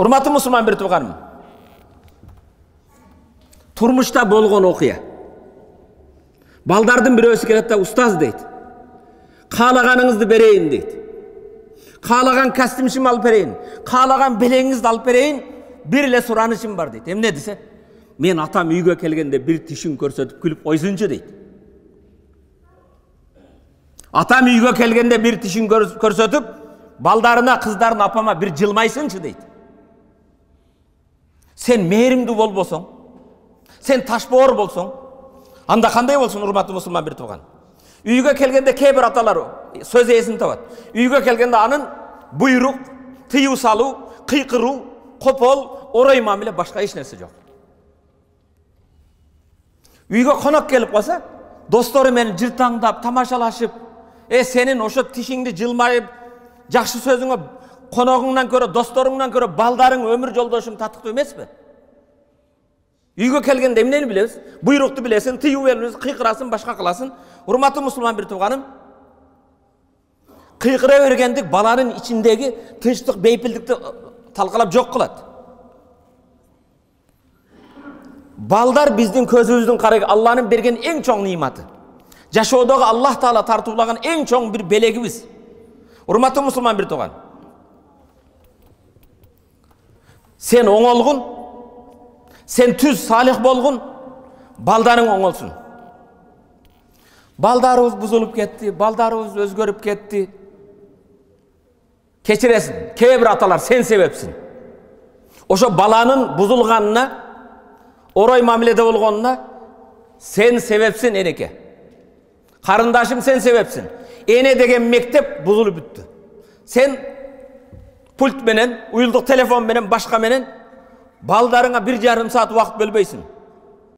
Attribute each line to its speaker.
Speaker 1: Урматтуу мусулман бир тууганым. Турмушта болгон окуя. Балдардын бирөөсү келет да устаз дейт. Каалаганыңызды берейин дейт. Каалаган костюмчумду алып берейин, каалаган белеңизди алып берейин, бир эле суранышым бар дейт. Эмне десе? Мен атам үйгө келгенде бир тишин көрсөтүп күлүп койсунчу дейт. Атам үйгө келгенде бир тишин көрсөтүп, балдарына, кыздарына, апама бир жылмайсыңчы дейт. Сен мээримдүү болбосоң, сен ташбоор болсоң, анда кандай болсун, урматтуу мусулман бир тууган? Үйгө келгенде кээ бир аталар сөз ээсин табат. Үйгө келгенде анын буйрук, тыюу салуу, кыйкыруу, копол, орой мамиле башка эч нерсе жок. Үйгө конок келип калса, достору менен жыртаңдап, тамашалашып, сенин ошо тишиңди жылмайып, жакшы сөзүңө коногуңдан көрө, досторуңдан көрө балдарың, өмүр жолдошуң татыктуу эмеспи? Үйгө келгенде эмнени билебиз? Буйрукту билесиң, тыюу бересиң, кыйкырасың, башка кыласың. Урматтуу мусулман бир тууганым, кыйкыра бергендик баланын ичиндеги тынчтык, бейпилдикти талкалап жок кылат. Балдар биздин көзүбүздүн карайы Алланын берген эң чоң ниматы. Жашоодогу Аллах Таала тартуулаган эң чоң бир белегибиз. Урматтуу мусулман бир тууган. Сен оңолгун, сен түз салих болгун, балдарың оңолсун. Балдарыбыз бузулуп кетти, балдарыбыз өзгөрүп кетти. Кечиресиң, кээ бир аталар сен себепсиң. Ошо баланын бузулганына, орой мамиледе болгонуна сен себепсиң, энеке. Карындашым сен себепсиң. Эне деген мектеп бузулуп бүттү. Сен пульт менен, уюлдук телефон менен, башка менен балдарыңа 1,5 саат убакыт бөлбөйсүң.